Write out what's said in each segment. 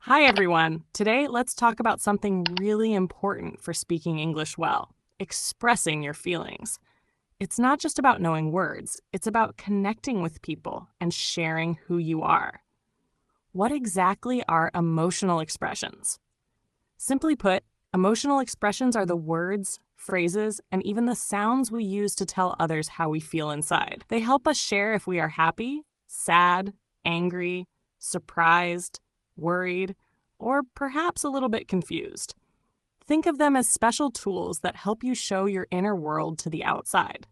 Hi, everyone. Today, let's talk about something really important for speaking English well: expressing your feelings. It's not just about knowing words, it's about connecting with people and sharing who you are. What exactly are emotional expressions? Simply put, emotional expressions are the words, phrases, and even the sounds we use to tell others how we feel inside. They help us share if we are happy, sad, angry, surprised, worried, or perhaps a little bit confused. Think of them as special tools that help you show your inner world to the outside.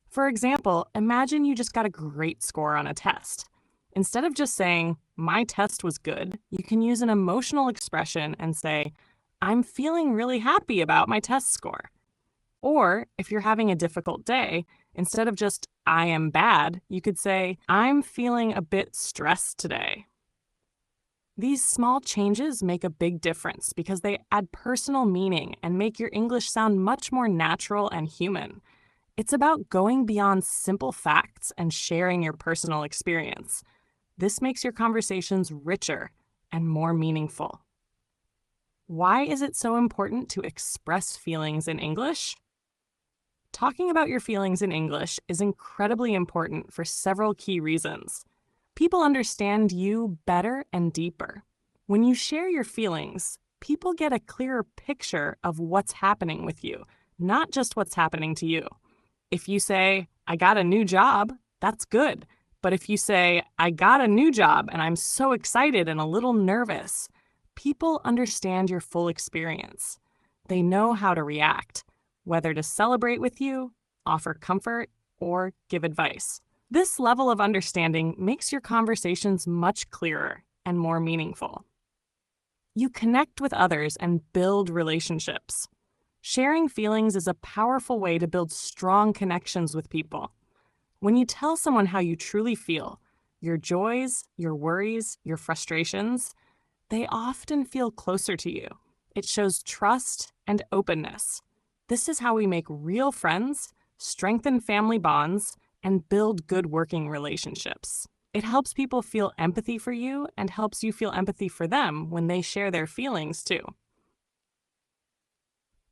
For example, imagine you just got a great score on a test. Instead of just saying, "My test was good," you can use an emotional expression and say, "I'm feeling really happy about my test score." Or if you're having a difficult day, instead of just, "I am bad," you could say, "I'm feeling a bit stressed today." These small changes make a big difference because they add personal meaning and make your English sound much more natural and human. It's about going beyond simple facts and sharing your personal experience. This makes your conversations richer and more meaningful. Why is it so important to express feelings in English? Talking about your feelings in English is incredibly important for several key reasons. People understand you better and deeper. When you share your feelings, people get a clearer picture of what's happening with you, not just what's happening to you. If you say, "I got a new job," that's good. But if you say, "I got a new job and I'm so excited and a little nervous," people understand your full experience. They know how to react, whether to celebrate with you, offer comfort, or give advice. This level of understanding makes your conversations much clearer and more meaningful. You connect with others and build relationships. Sharing feelings is a powerful way to build strong connections with people. When you tell someone how you truly feel, your joys, your worries, your frustrations, they often feel closer to you. It shows trust and openness. This is how we make real friends, strengthen family bonds, and build good working relationships. It helps people feel empathy for you and helps you feel empathy for them when they share their feelings too.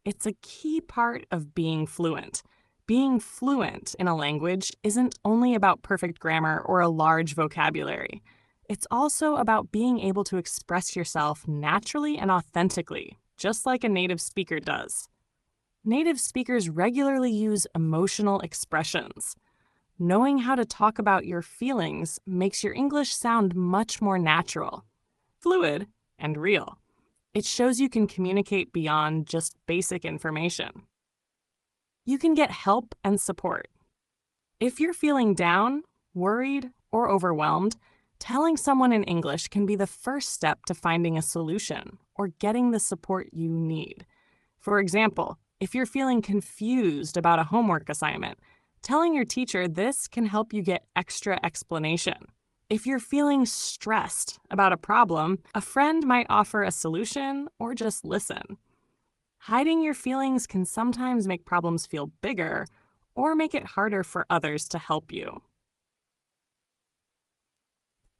It's a key part of being fluent. Being fluent in a language isn't only about perfect grammar or a large vocabulary. It's also about being able to express yourself naturally and authentically, just like a native speaker does. Native speakers regularly use emotional expressions. Knowing how to talk about your feelings makes your English sound much more natural, fluid, and real. It shows you can communicate beyond just basic information. You can get help and support. If you're feeling down, worried, or overwhelmed, telling someone in English can be the first step to finding a solution or getting the support you need. For example, if you're feeling confused about a homework assignment, telling your teacher this can help you get extra explanation. If you're feeling stressed about a problem, a friend might offer a solution or just listen. Hiding your feelings can sometimes make problems feel bigger or make it harder for others to help you.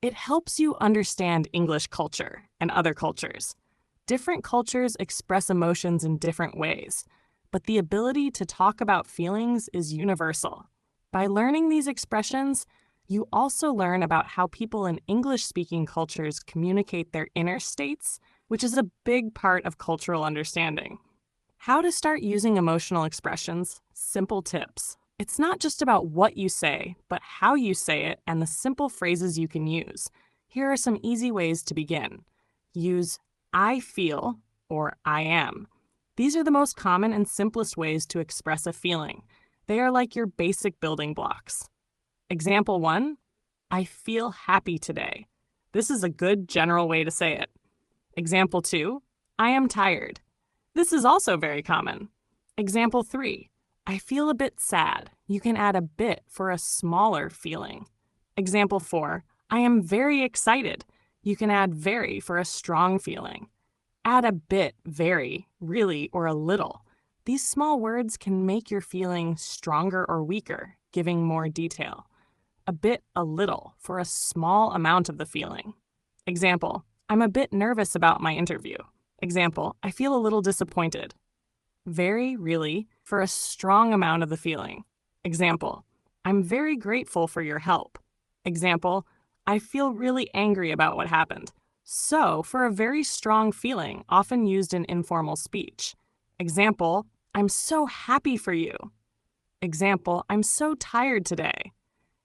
It helps you understand English culture and other cultures. Different cultures express emotions in different ways, but the ability to talk about feelings is universal. By learning these expressions, you also learn about how people in English-speaking cultures communicate their inner states, which is a big part of cultural understanding. How to start using emotional expressions, simple tips. It's not just about what you say, but how you say it and the simple phrases you can use. Here are some easy ways to begin. Use "I feel" or "I am." These are the most common and simplest ways to express a feeling. They are like your basic building blocks. Example 1, "I feel happy today." This is a good general way to say it. Example 2, "I am tired." This is also very common. Example 3, "I feel a bit sad." You can add a bit for a smaller feeling. Example 4, "I am very excited." You can add very for a strong feeling. Add a bit, very, really, or a little. These small words can make your feeling stronger or weaker, giving more detail. A bit, a little, for a small amount of the feeling. Example, I'm a bit nervous about my interview. Example, I feel a little disappointed. Very, really, for a strong amount of the feeling. Example, I'm very grateful for your help. Example, I feel really angry about what happened. So, for a very strong feeling, often used in informal speech. Example, I'm so happy for you. Example, I'm so tired today.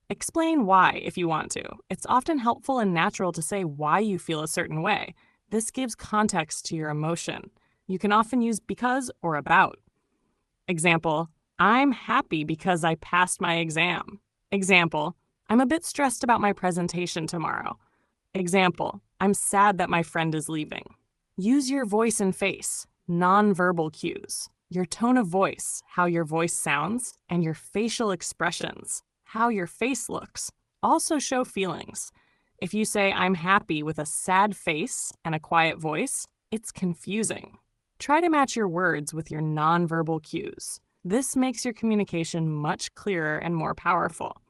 Explain why if you want to. It's often helpful and natural to say why you feel a certain way. This gives context to your emotion. You can often use because or about. Example, I'm happy because I passed my exam. Example, I'm a bit stressed about my presentation tomorrow. Example, I'm sad that my friend is leaving. Use your voice and face, nonverbal cues. Your tone of voice, how your voice sounds, and your facial expressions, how your face looks, also show feelings. If you say, I'm happy with a sad face and a quiet voice, it's confusing. Try to match your words with your nonverbal cues. This makes your communication much clearer and more powerful.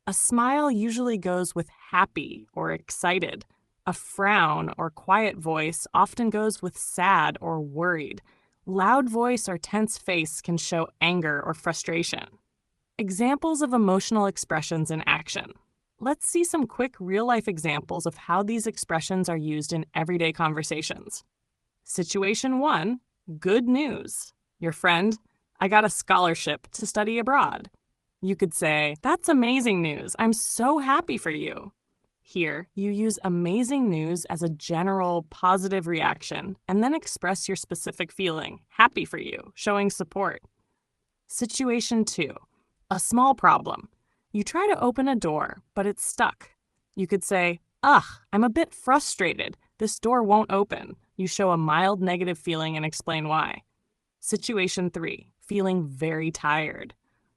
A smile usually goes with happy or excited. A frown or quiet voice often goes with sad or worried. Loud voice or tense face can show anger or frustration. Examples of emotional expressions in action. Let's see some quick real-life examples of how these expressions are used in everyday conversations. Situation 1, good news. Your friend, I got a scholarship to study abroad. You could say, that's amazing news. I'm so happy for you. Here, you use amazing news as a general positive reaction and then express your specific feeling, happy for you, showing support. Situation 2, a small problem. You try to open a door, but it's stuck. You could say, ugh, I'm a bit frustrated. This door won't open. You show a mild negative feeling and explain why. Situation 3, feeling very tired.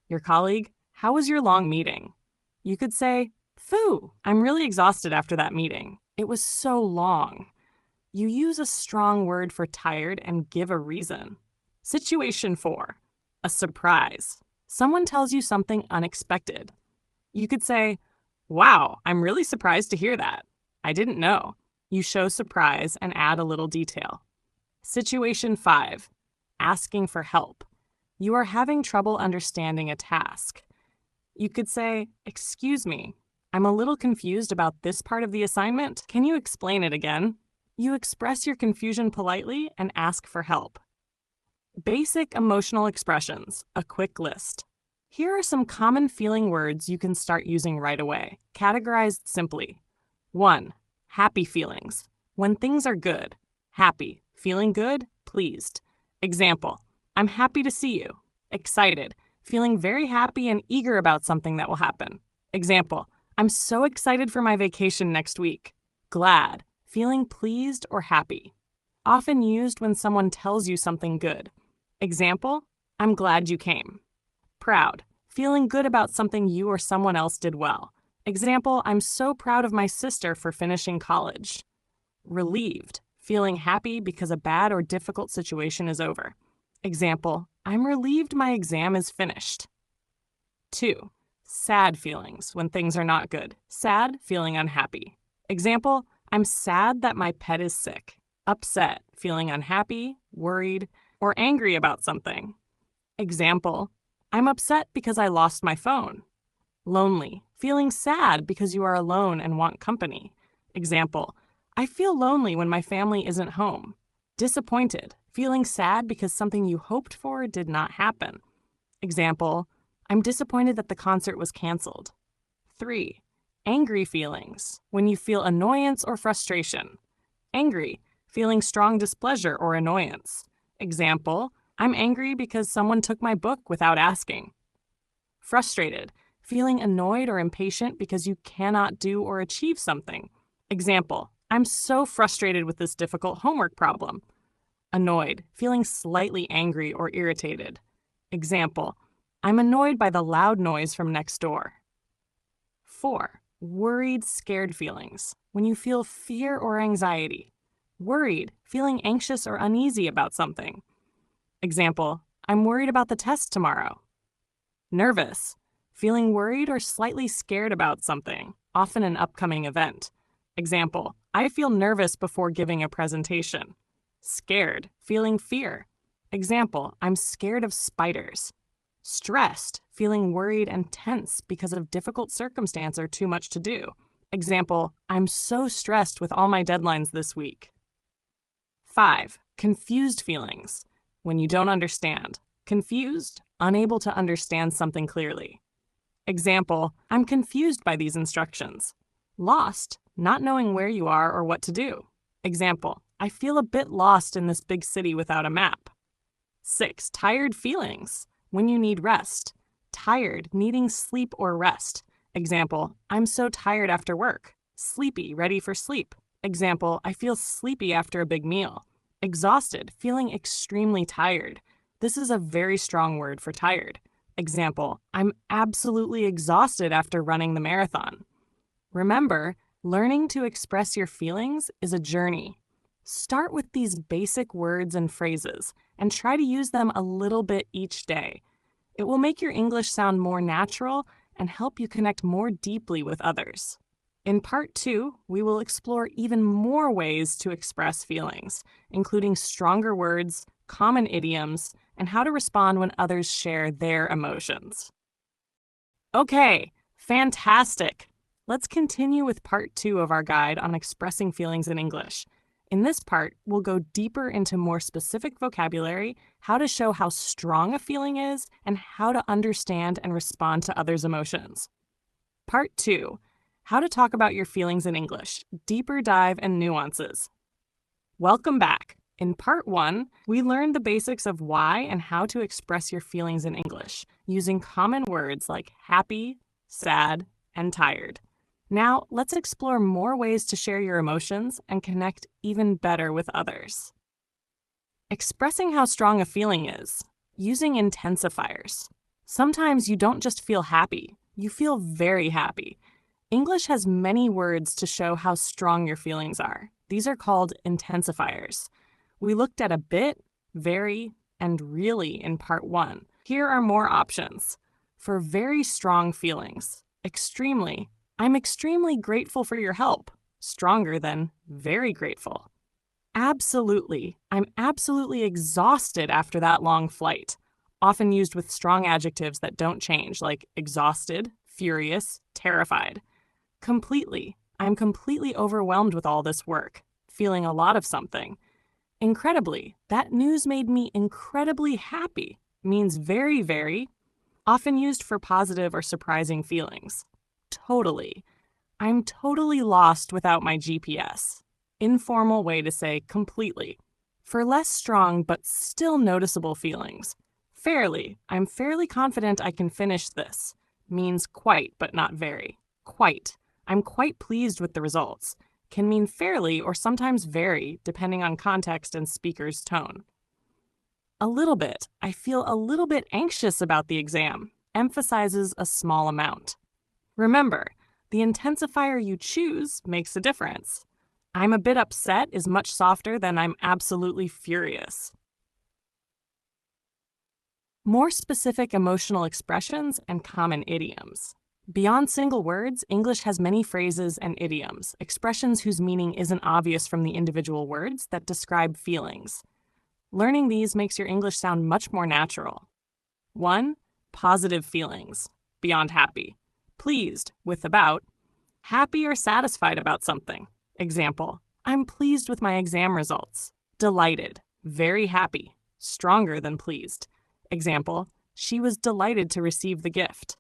Your colleague, how was your long meeting? You could say, Phoo, I'm really exhausted after that meeting. It was so long. You use a strong word for tired and give a reason. Situation 4, a surprise. Someone tells you something unexpected. You could say, wow, I'm really surprised to hear that. I didn't know. You show surprise and add a little detail. Situation 5, asking for help. You are having trouble understanding a task. You could say, excuse me, I'm a little confused about this part of the assignment. Can you explain it again? You express your confusion politely and ask for help. Basic emotional expressions, a quick list. Here are some common feeling words you can start using right away, categorized simply. 1, happy feelings. When things are good. Happy, feeling good, pleased. Example, I'm happy to see you. Excited, feeling very happy and eager about something that will happen. Example, I'm so excited for my vacation next week. Glad, feeling pleased or happy. Often used when someone tells you something good. Example, I'm glad you came. Proud, feeling good about something you or someone else did well. Example, I'm so proud of my sister for finishing college. Relieved, feeling happy because a bad or difficult situation is over. Example, I'm relieved my exam is finished. 2, sad feelings when things are not good. Sad, feeling unhappy. Example, I'm sad that my pet is sick. Upset, feeling unhappy, worried, or angry about something. Example, I'm upset because I lost my phone. Lonely, feeling sad because you are alone and want company. Example, I feel lonely when my family isn't home. Disappointed, feeling sad because something you hoped for did not happen. Example, I'm disappointed that the concert was canceled. 3, angry feelings, when you feel annoyance or frustration. Angry, feeling strong displeasure or annoyance. Example, I'm angry because someone took my book without asking. Frustrated, feeling annoyed or impatient because you cannot do or achieve something. Example, I'm so frustrated with this difficult homework problem. Annoyed, feeling slightly angry or irritated. Example, I'm annoyed by the loud noise from next door. 4, worried, scared feelings, when you feel fear or anxiety. Worried, feeling anxious or uneasy about something. Example, I'm worried about the test tomorrow. Nervous, feeling worried or slightly scared about something, often an upcoming event. Example, I feel nervous before giving a presentation. Scared, feeling fear. Example, I'm scared of spiders. Stressed, feeling worried and tense because of difficult circumstance or too much to do. Example, I'm so stressed with all my deadlines this week. 5. Confused feelings. When you don't understand. Confused, unable to understand something clearly. Example, I'm confused by these instructions. Lost, not knowing where you are or what to do. Example, I feel a bit lost in this big city without a map. 6. Tired feelings. When you need rest. Tired, needing sleep or rest. Example, I'm so tired after work. Sleepy, ready for sleep. Example, I feel sleepy after a big meal. Exhausted, feeling extremely tired. This is a very strong word for tired. Example, I'm absolutely exhausted after running the marathon. Remember, learning to express your feelings is a journey. Start with these basic words and phrases and try to use them a little bit each day. It will make your English sound more natural and help you connect more deeply with others. In Part 2, we will explore even more ways to express feelings, including stronger words, common idioms, and how to respond when others share their emotions. Okay, fantastic! Let's continue with Part 2 of our guide on expressing feelings in English. In this part, we'll go deeper into more specific vocabulary, how to show how strong a feeling is, and how to understand and respond to others' emotions. Part 2. How to talk about your feelings in English, deeper dive and nuances. Welcome back. In Part 1, we learned the basics of why and how to express your feelings in English, using common words like happy, sad, and tired. Now, let's explore more ways to share your emotions and connect even better with others. Expressing how strong a feeling is, using intensifiers. Sometimes you don't just feel happy, you feel very happy. English has many words to show how strong your feelings are. These are called intensifiers. We looked at a bit, very, and really in Part 1. Here are more options. For very strong feelings, extremely, I'm extremely grateful for your help. Stronger than very grateful. Absolutely, I'm absolutely exhausted after that long flight. Often used with strong adjectives that don't change, like exhausted, furious, terrified. Completely, I'm completely overwhelmed with all this work, feeling a lot of something. Incredibly, that news made me incredibly happy, means very, very, often used for positive or surprising feelings. Totally. I'm totally lost without my GPS. Informal way to say completely. For less strong but still noticeable feelings. Fairly. I'm fairly confident I can finish this. Means quite but not very. Quite. I'm quite pleased with the results. Can mean fairly or sometimes very, depending on context and speaker's tone. A little bit. I feel a little bit anxious about the exam. Emphasizes a small amount. Remember, the intensifier you choose makes a difference. I'm a bit upset is much softer than I'm absolutely furious. More specific emotional expressions and common idioms. Beyond single words, English has many phrases and idioms, expressions whose meaning isn't obvious from the individual words that describe feelings. Learning these makes your English sound much more natural. 1. Positive feelings. Beyond happy. Pleased, with about. Happy or satisfied about something. Example, I'm pleased with my exam results. Delighted, very happy, stronger than pleased. Example, she was delighted to receive the gift.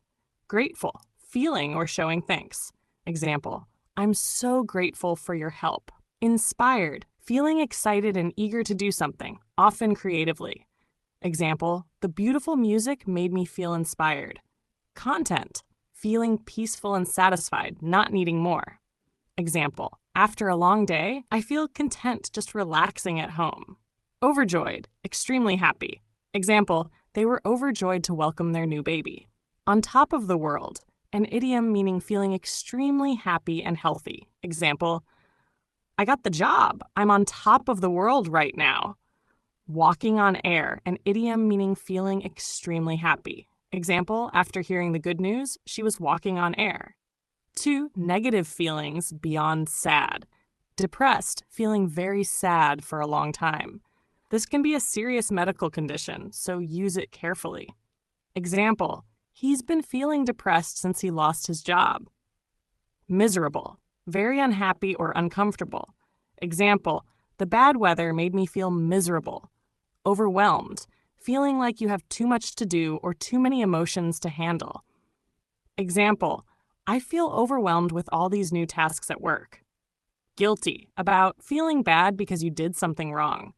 Grateful, feeling or showing thanks. Example, I'm so grateful for your help. Inspired, feeling excited and eager to do something, often creatively. Example, the beautiful music made me feel inspired. Content, feeling peaceful and satisfied, not needing more. Example, after a long day, I feel content just relaxing at home. Overjoyed, extremely happy. Example, they were overjoyed to welcome their new baby. On top of the world, an idiom meaning feeling extremely happy and healthy. Example, I got the job. I'm on top of the world right now. Walking on air, an idiom meaning feeling extremely happy. Example, after hearing the good news, she was walking on air. 2. Negative feelings beyond sad. Depressed, feeling very sad for a long time. This can be a serious medical condition, so use it carefully. Example, he's been feeling depressed since he lost his job. Miserable, very unhappy or uncomfortable. Example, the bad weather made me feel miserable. Overwhelmed, feeling like you have too much to do or too many emotions to handle. Example, I feel overwhelmed with all these new tasks at work. Guilty, about feeling bad because you did something wrong.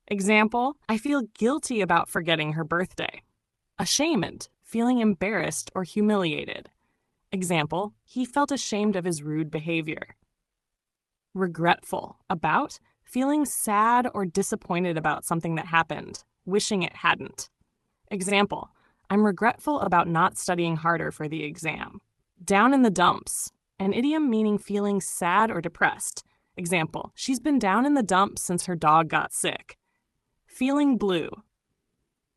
Example, I feel guilty about forgetting her birthday. Ashamed, feeling embarrassed or humiliated. Example, he felt ashamed of his rude behavior. Regretful, about feeling sad or disappointed about something that happened, wishing it hadn't. Example, I'm regretful about not studying harder for the exam. Down in the dumps, an idiom meaning feeling sad or depressed. Example, she's been down in the dumps since her dog got sick. Feeling blue,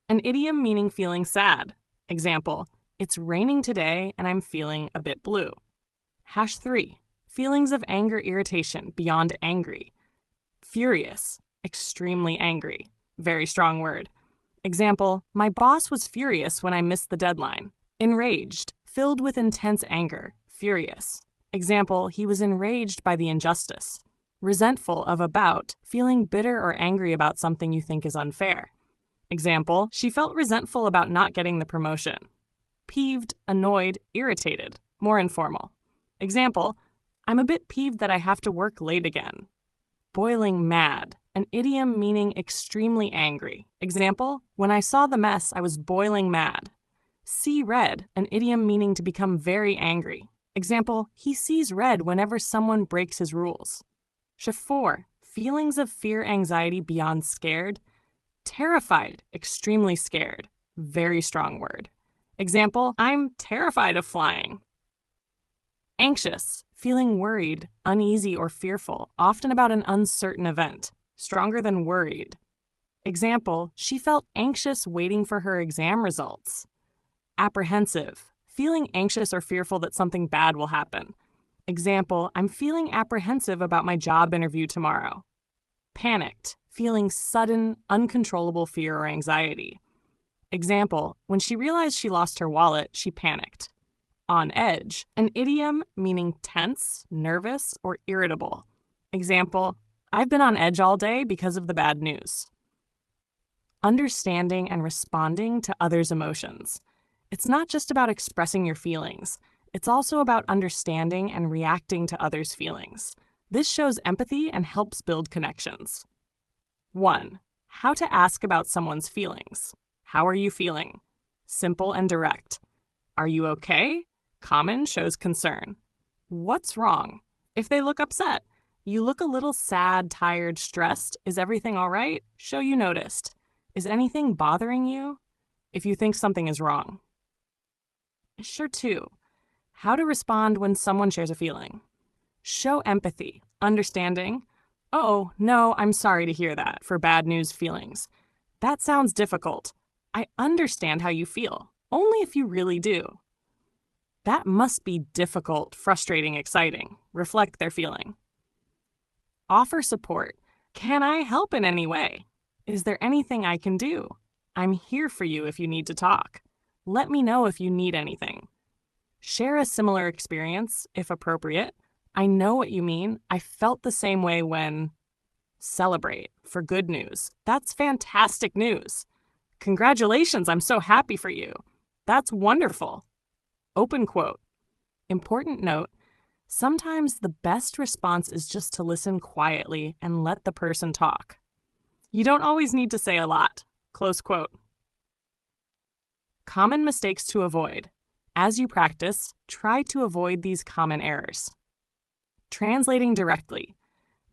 an idiom meaning feeling sad. Example, it's raining today and I'm feeling a bit blue. #3, feelings of anger, irritation, beyond angry. Furious, extremely angry. Very strong word. Example, my boss was furious when I missed the deadline. Enraged, filled with intense anger, furious. Example, he was enraged by the injustice. Resentful of about, feeling bitter or angry about something you think is unfair. Example, she felt resentful about not getting the promotion. Peeved, annoyed, irritated, more informal. Example, I'm a bit peeved that I have to work late again. Boiling mad, an idiom meaning extremely angry. Example, when I saw the mess, I was boiling mad. See red, an idiom meaning to become very angry. Example, he sees red whenever someone breaks his rules. #4, feelings of fear, anxiety, beyond scared. Terrified, extremely scared. Very strong word. Example, I'm terrified of flying. Anxious, feeling worried, uneasy, or fearful, often about an uncertain event. Stronger than worried. Example, she felt anxious waiting for her exam results. Apprehensive, feeling anxious or fearful that something bad will happen. Example, I'm feeling apprehensive about my job interview tomorrow. Panicked, feeling sudden, uncontrollable fear or anxiety. Example, when she realized she lost her wallet, she panicked. On edge, an idiom meaning tense, nervous, or irritable. Example, I've been on edge all day because of the bad news. Understanding and responding to others' emotions. It's not just about expressing your feelings. It's also about understanding and reacting to others' feelings. This shows empathy and helps build connections. 1. How to ask about someone's feelings. How are you feeling? Simple and direct. Are you okay? Common, shows concern. What's wrong? If they look upset. You look a little sad, tired, stressed. Is everything all right? Show you noticed. Is anything bothering you? If you think something is wrong. Sure, 2. How to respond when someone shares a feeling. Show empathy, understanding. Oh, no, I'm sorry to hear that, for bad news feelings. That sounds difficult. I understand how you feel, only if you really do. That must be difficult, frustrating, exciting. Reflect their feeling. Offer support. Can I help in any way? Is there anything I can do? I'm here for you if you need to talk. Let me know if you need anything. Share a similar experience, if appropriate. I know what you mean. I felt the same way when. Celebrate for good news. That's fantastic news. Congratulations, I'm so happy for you. That's wonderful. Open quote. Important note, sometimes the best response is just to listen quietly and let the person talk. You don't always need to say a lot. Close quote. Common mistakes to avoid. As you practice, try to avoid these common errors. Translating directly.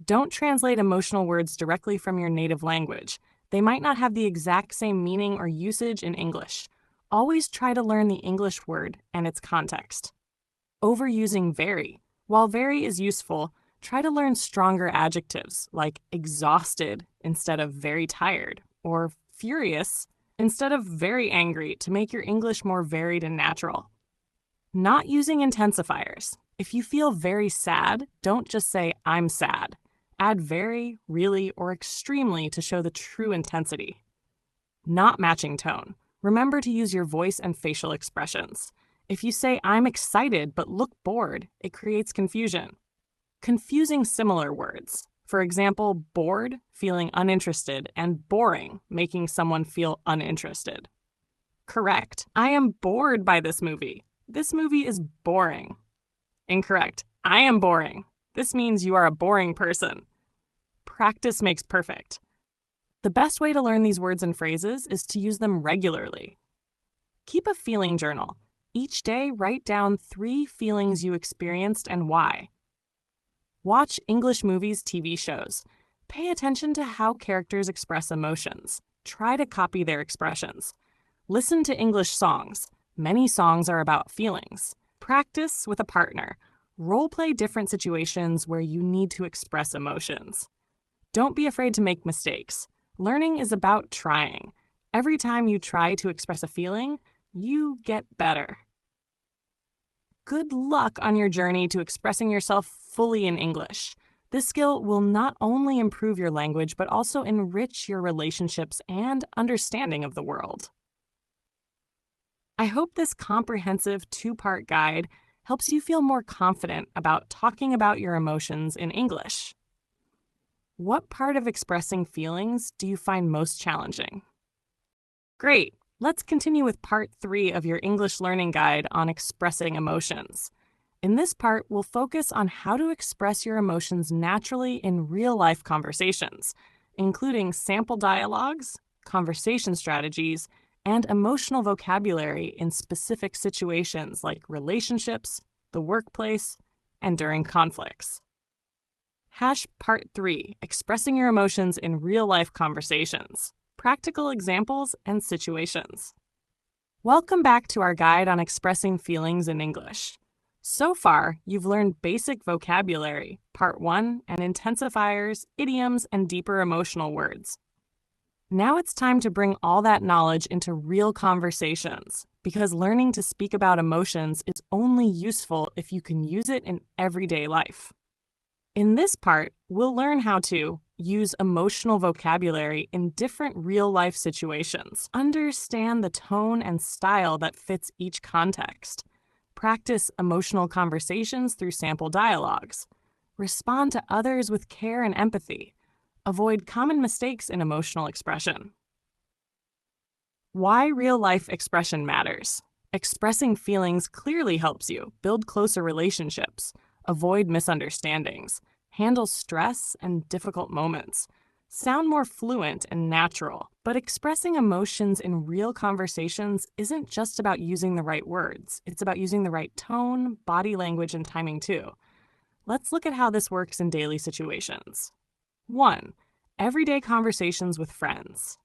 Don't translate emotional words directly from your native language. They might not have the exact same meaning or usage in English. Always try to learn the English word and its context. Overusing very. While very is useful, try to learn stronger adjectives like exhausted instead of very tired, or furious instead of very angry to make your English more varied and natural. Not using intensifiers. If you feel very sad, don't just say, I'm sad. Add very, really, or extremely to show the true intensity. Not matching tone. Remember to use your voice and facial expressions. If you say, I'm excited but look bored, it creates confusion. Confusing similar words. For example, bored, feeling uninterested, and boring, making someone feel uninterested. Correct. I am bored by this movie. This movie is boring. Incorrect. I am boring. This means you are a boring person. Practice makes perfect. The best way to learn these words and phrases is to use them regularly. Keep a feeling journal. Each day, write down 3 feelings you experienced and why. Watch English movies, TV shows. Pay attention to how characters express emotions. Try to copy their expressions. Listen to English songs. Many songs are about feelings. Practice with a partner. Role-play different situations where you need to express emotions. Don't be afraid to make mistakes. Learning is about trying. Every time you try to express a feeling, you get better. Good luck on your journey to expressing yourself fully in English. This skill will not only improve your language, but also enrich your relationships and understanding of the world. I hope this comprehensive 2-part guide helps you feel more confident about talking about your emotions in English. What part of expressing feelings do you find most challenging? Great! Let's continue with part 3 of your English learning guide on expressing emotions. In this part, we'll focus on how to express your emotions naturally in real-life conversations, including sample dialogues, conversation strategies, and emotional vocabulary in specific situations like relationships, the workplace, and during conflicts. Part 3, expressing your emotions in real-life conversations. Practical examples and situations. Welcome back to our guide on expressing feelings in English. So far, you've learned basic vocabulary, Part 1, and intensifiers, idioms, and deeper emotional words. Now it's time to bring all that knowledge into real conversations, because learning to speak about emotions is only useful if you can use it in everyday life. In this part, we'll learn how to use emotional vocabulary in different real-life situations, understand the tone and style that fits each context, practice emotional conversations through sample dialogues, respond to others with care and empathy, avoid common mistakes in emotional expression. Why real-life expression matters. Expressing feelings clearly helps you build closer relationships, avoid misunderstandings, handle stress and difficult moments, sound more fluent and natural. But expressing emotions in real conversations isn't just about using the right words. It's about using the right tone, body language, and timing too. Let's look at how this works in daily situations. 1. Everyday conversations with friends.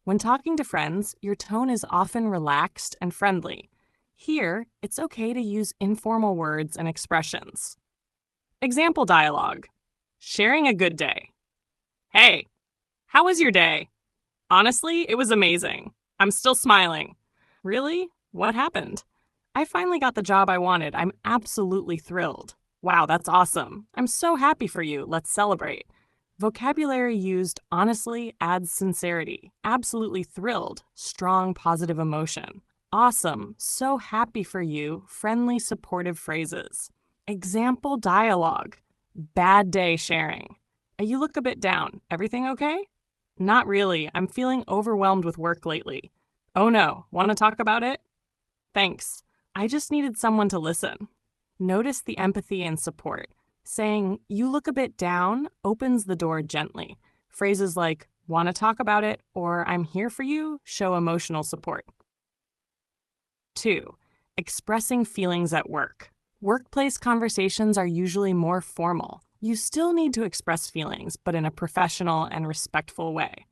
When talking to friends, your tone is often relaxed and friendly. Here, it's okay to use informal words and expressions. Example dialogue. Sharing a good day. Hey, how was your day? Honestly, it was amazing. I'm still smiling. Really? What happened? I finally got the job I wanted. I'm absolutely thrilled. Wow, that's awesome. I'm so happy for you. Let's celebrate. Vocabulary used honestly adds sincerity. Absolutely thrilled, strong positive emotion. Awesome, so happy for you, friendly supportive phrases. Example dialogue. Bad day sharing. You look a bit down. Everything okay? Not really. I'm feeling overwhelmed with work lately. Oh no, want to talk about it? Thanks. I just needed someone to listen. Notice the empathy and support. Saying, you look a bit down, opens the door gently. Phrases like, want to talk about it, or I'm here for you, show emotional support. 2. Expressing feelings at work. Workplace conversations are usually more formal. You still need to express feelings, but in a professional and respectful way.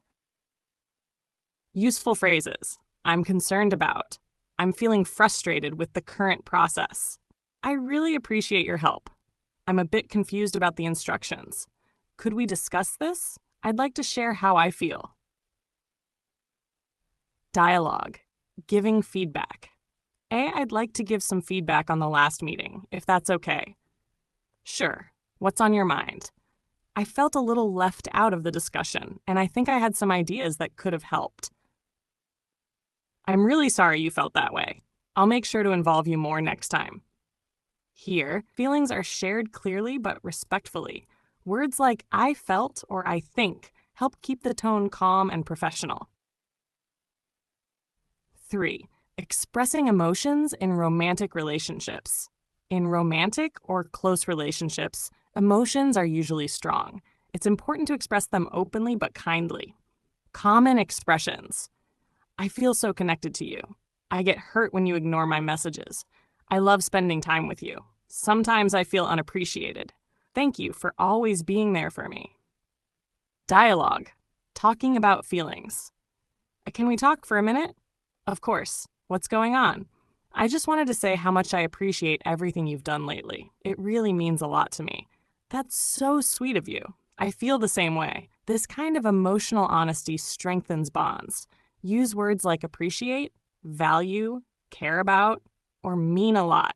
Useful phrases. I'm concerned about. I'm feeling frustrated with the current process. I really appreciate your help. I'm a bit confused about the instructions. Could we discuss this? I'd like to share how I feel. Dialogue. Giving feedback. I'd like to give some feedback on the last meeting, if that's okay. Sure. What's on your mind? I felt a little left out of the discussion, and I think I had some ideas that could have helped. I'm really sorry you felt that way. I'll make sure to involve you more next time. Here, feelings are shared clearly but respectfully. Words like I felt or I think help keep the tone calm and professional. 3. Expressing emotions in romantic relationships. In romantic or close relationships, emotions are usually strong. It's important to express them openly but kindly. Common expressions. I feel so connected to you. I get hurt when you ignore my messages. I love spending time with you. Sometimes I feel unappreciated. Thank you for always being there for me. Dialogue. Talking about feelings. Can we talk for a minute? Of course. What's going on? I just wanted to say how much I appreciate everything you've done lately. It really means a lot to me. That's so sweet of you. I feel the same way. This kind of emotional honesty strengthens bonds. Use words like appreciate, value, care about, or mean a lot.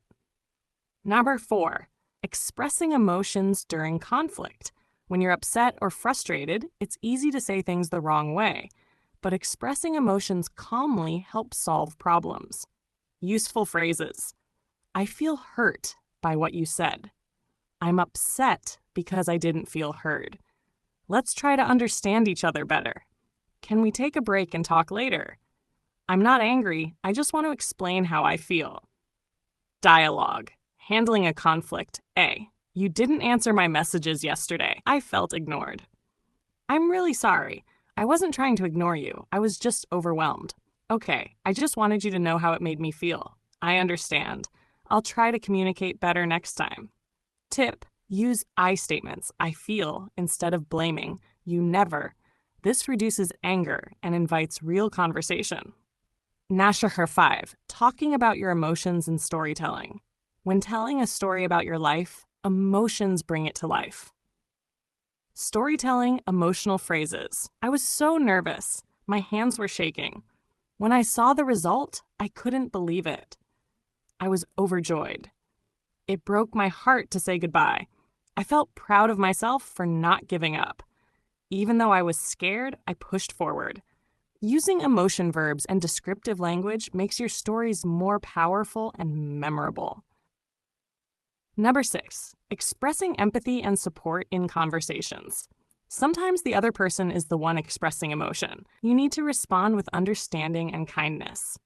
Number 4, expressing emotions during conflict. When you're upset or frustrated, it's easy to say things the wrong way, but expressing emotions calmly helps solve problems. Useful phrases. I feel hurt by what you said. I'm upset because I didn't feel heard. Let's try to understand each other better. Can we take a break and talk later? I'm not angry, I just want to explain how I feel. Dialogue. Handling a conflict. A. You didn't answer my messages yesterday. I felt ignored. I'm really sorry. I wasn't trying to ignore you. I was just overwhelmed. Okay, I just wanted you to know how it made me feel. I understand. I'll try to communicate better next time. Tip. Use I statements. I feel instead of blaming. You never. This reduces anger and invites real conversation. Nashaher 5. Talking about your emotions and storytelling. When telling a story about your life, emotions bring it to life. Storytelling emotional phrases. I was so nervous. My hands were shaking. When I saw the result, I couldn't believe it. I was overjoyed. It broke my heart to say goodbye. I felt proud of myself for not giving up. Even though I was scared, I pushed forward. Using emotion verbs and descriptive language makes your stories more powerful and memorable. Number 6, expressing empathy and support in conversations. Sometimes the other person is the one expressing emotion. You need to respond with understanding and kindness.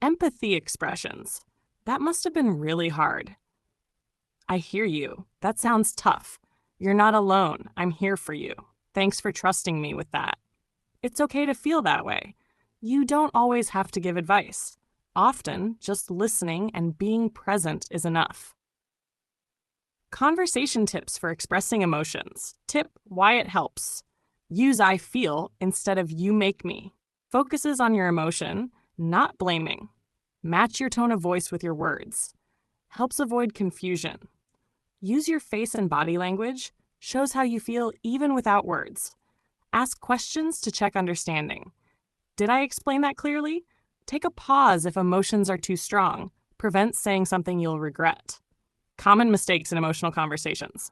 Empathy expressions. That must have been really hard. I hear you. That sounds tough. You're not alone. I'm here for you. Thanks for trusting me with that. It's okay to feel that way. You don't always have to give advice. Often, just listening and being present is enough. Conversation tips for expressing emotions. Tip, why it helps. Use I feel instead of you make me. Focuses on your emotion, not blaming. Match your tone of voice with your words. Helps avoid confusion. Use your face and body language. Shows how you feel even without words. Ask questions to check understanding. Did I explain that clearly? Take a pause if emotions are too strong. Prevents saying something you'll regret. Common mistakes in emotional conversations.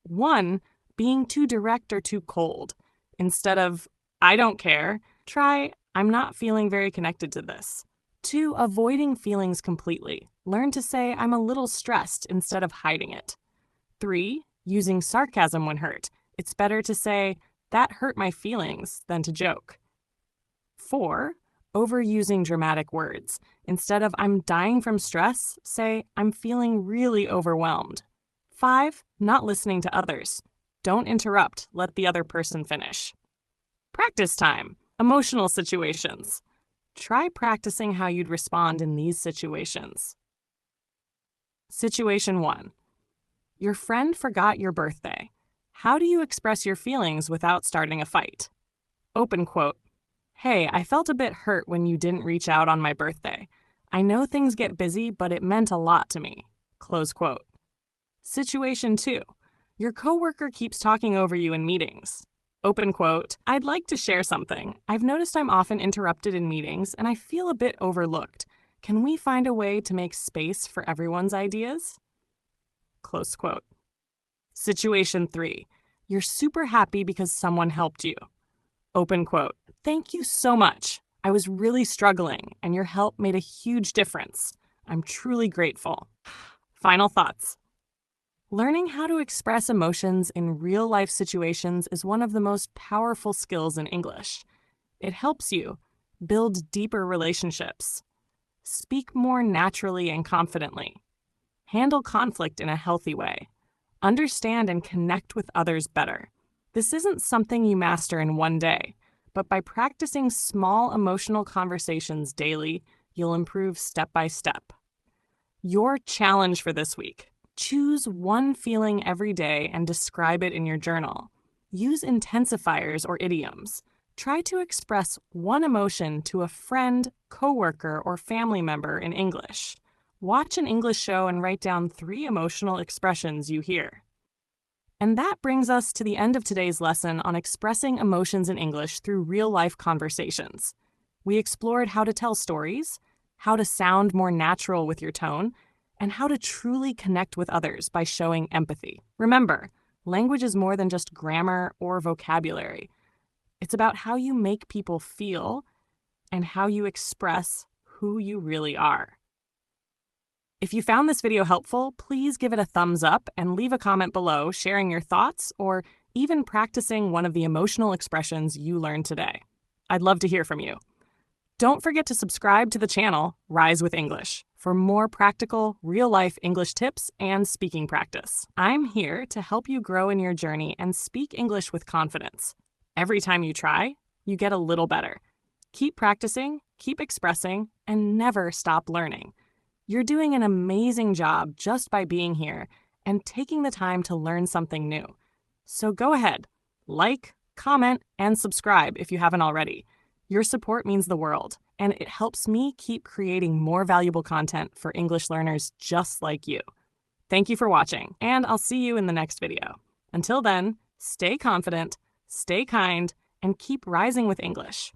1. Being too direct or too cold. Instead of, I don't care, try, I'm not feeling very connected to this. 2. Avoiding feelings completely. Learn to say, I'm a little stressed instead of hiding it. 3. Using sarcasm when hurt. It's better to say, that hurt my feelings, than to joke. 4. Overusing dramatic words. Instead of I'm dying from stress, say I'm feeling really overwhelmed. 5. Not listening to others. Don't interrupt, let the other person finish. Practice time. Emotional situations. Try practicing how you'd respond in these situations. Situation 1. Your friend forgot your birthday. How do you express your feelings without starting a fight? Open quote. Hey, I felt a bit hurt when you didn't reach out on my birthday. I know things get busy, but it meant a lot to me. Close quote. Situation 2. Your coworker keeps talking over you in meetings. Open quote. I'd like to share something. I've noticed I'm often interrupted in meetings and I feel a bit overlooked. Can we find a way to make space for everyone's ideas? Close quote. Situation 3. You're super happy because someone helped you. Open quote. Thank you so much. I was really struggling, and your help made a huge difference. I'm truly grateful. Final thoughts. Learning how to express emotions in real-life situations is one of the most powerful skills in English. It helps you build deeper relationships, speak more naturally and confidently, handle conflict in a healthy way, understand and connect with others better. This isn't something you master in one day, but by practicing small emotional conversations daily, you'll improve step by step. Your challenge for this week: choose one feeling every day and describe it in your journal. Use intensifiers or idioms. Try to express one emotion to a friend, coworker, or family member in English. Watch an English show and write down 3 emotional expressions you hear. And that brings us to the end of today's lesson on expressing emotions in English through real-life conversations. We explored how to tell stories, how to sound more natural with your tone, and how to truly connect with others by showing empathy. Remember, language is more than just grammar or vocabulary. It's about how you make people feel and how you express who you really are. If you found this video helpful, please give it a thumbs up and leave a comment below sharing your thoughts or even practicing one of the emotional expressions you learned today. I'd love to hear from you. Don't forget to subscribe to the channel Rise with English for more practical, real-life English tips and speaking practice. I'm here to help you grow in your journey and speak English with confidence. Every time you try, you get a little better. Keep practicing, keep expressing, and never stop learning. You're doing an amazing job just by being here and taking the time to learn something new. So go ahead, like, comment, and subscribe if you haven't already. Your support means the world, and it helps me keep creating more valuable content for English learners just like you. Thank you for watching, and I'll see you in the next video. Until then, stay confident, stay kind, and keep rising with English.